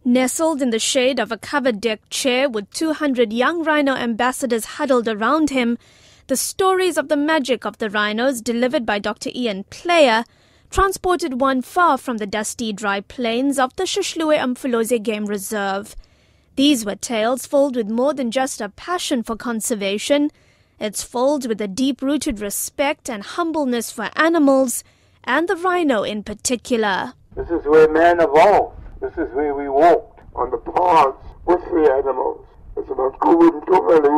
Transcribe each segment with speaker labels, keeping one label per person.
Speaker 1: Nestled in the shade of a covered deck chair with 200 young rhino ambassadors huddled around him, the stories of the magic of the rhinos, delivered by Dr. Ian Pillay, transported one far from the dusty, dry plains of the Mfulozwe Game Reserve. These were tales filled with more than just a passion for conservation. It's filled with a deep-rooted respect and humbleness for animals, and the rhino in particular.
Speaker 2: This is where man evolved. This is where we walked on the paths with the animals. It's about Kuwin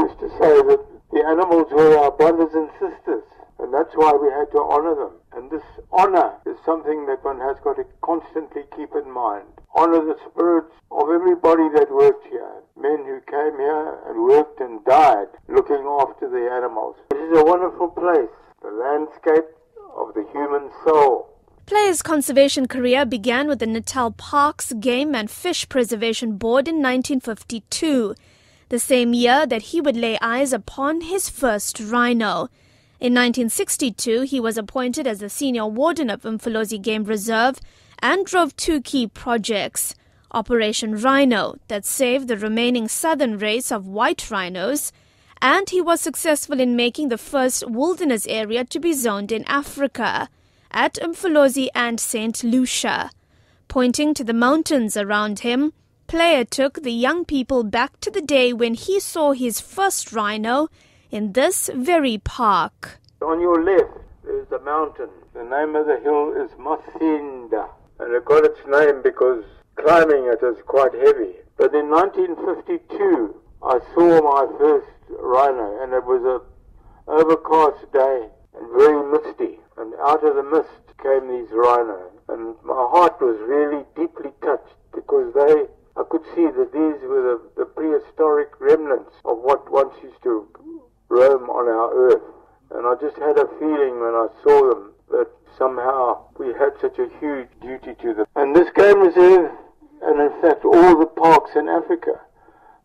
Speaker 2: used to say that the animals were our brothers and sisters, and that's why we had to honor them. And this honor is something that one has got to constantly keep in mind. Honor the spirits of everybody that worked here, men who came here and worked and died looking after the animals. It is a wonderful place, the landscape of the human soul.
Speaker 1: Pillay's conservation career began with the Natal Parks Game and Fish Preservation Board in 1952, the same year that he would lay eyes upon his first rhino. In 1962, he was appointed as the senior warden of Mfulozwe Game Reserve and drove two key projects: Operation Rhino, that saved the remaining southern race of white rhinos, and he was successful in making the first wilderness area to be zoned in Africa, at Mfulozwe and St. Lucia. Pointing to the mountains around him, Pillay took the young people back to the day when he saw his first rhino in this very park.
Speaker 2: On your left is the mountain. The name of the hill is Mathinda, and it got its name because climbing it is quite heavy. But in 1952, I saw my first rhino, and it was an overcast day and very misty. And out of the mist came these rhinos, and my heart was really deeply touched because I could see that these were the prehistoric remnants of what once used to roam on our earth. And I just had a feeling when I saw them that somehow we had such a huge duty to them. And this game reserve, and in fact all the parks in Africa,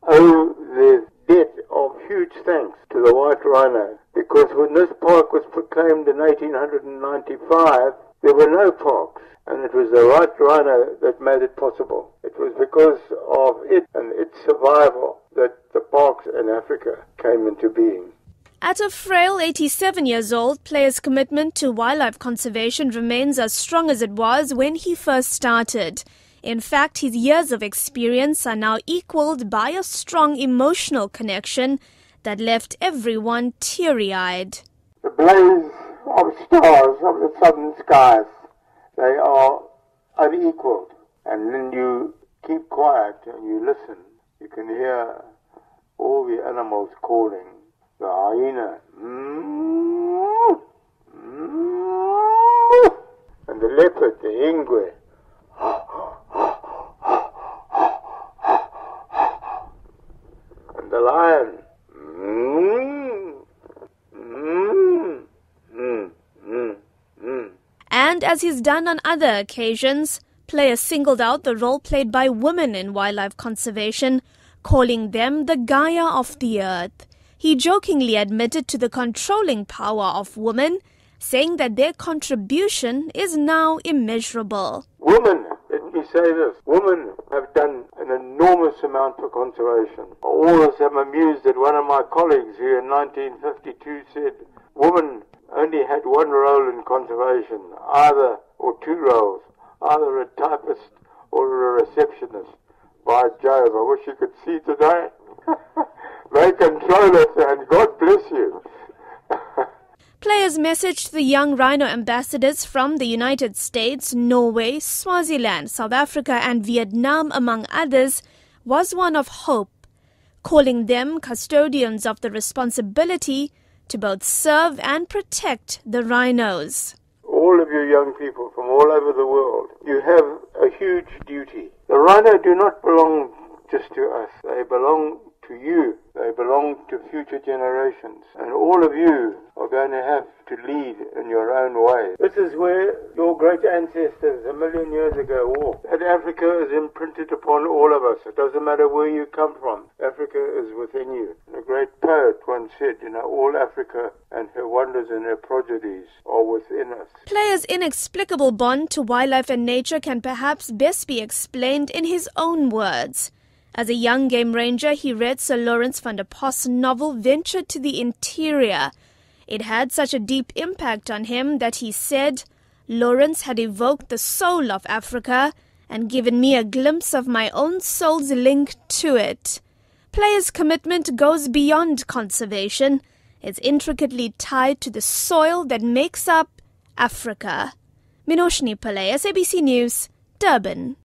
Speaker 2: owe their debt of huge thanks to the white rhino. Because when this park was proclaimed in 1895, there were no parks. And it was the white rhino that made it possible. It was because of it and its survival that the parks in Africa came into being.
Speaker 1: At a frail 87 years old, Pillay's commitment to wildlife conservation remains as strong as it was when he first started. In fact, his years of experience are now equaled by a strong emotional connection that left everyone teary-eyed.
Speaker 2: The blaze of stars of the southern skies, they are unequaled. And when you keep quiet and you listen, you can hear all the animals calling. The hyena, and the leopard, the ingwe, and the lion.
Speaker 1: And as he's done on other occasions, Pillay singled out the role played by women in wildlife conservation, calling them the Gaia of the earth. He jokingly admitted to the controlling power of women, saying that their contribution is now immeasurable.
Speaker 2: Women, let me say this, women have done an enormous amount for conservation. Always am amused that one of my colleagues who in 1952 said women only had one role in conservation, or two roles, either a typist or a receptionist. By Jove, I wish you could see today. They control it, and God bless you.
Speaker 1: Pillay's message to the young rhino ambassadors from the United States, Norway, Swaziland, South Africa and Vietnam, among others, was one of hope, calling them custodians of the responsibility to both serve and protect the rhinos.
Speaker 2: All of you young people from all over the world, you have a huge duty. The rhino do not belong just to us. They belong to you. They belong to future generations. And all of you are going to have to lead in your own way. This is where your great ancestors 1 million years ago walked. That Africa is imprinted upon all of us. It doesn't matter where you come from. Africa is within you. And a great poet once said, all Africa and her wonders and her prodigies are within us.
Speaker 1: Pillay's inexplicable bond to wildlife and nature can perhaps best be explained in his own words. As a young game ranger, he read Sir Lawrence van der Post's novel Venture to the Interior. It had such a deep impact on him that he said, Lawrence had evoked the soul of Africa and given me a glimpse of my own soul's link to it. Pillay's commitment goes beyond conservation. It's intricately tied to the soil that makes up Africa. Minoshni Pillay, SABC News, Durban.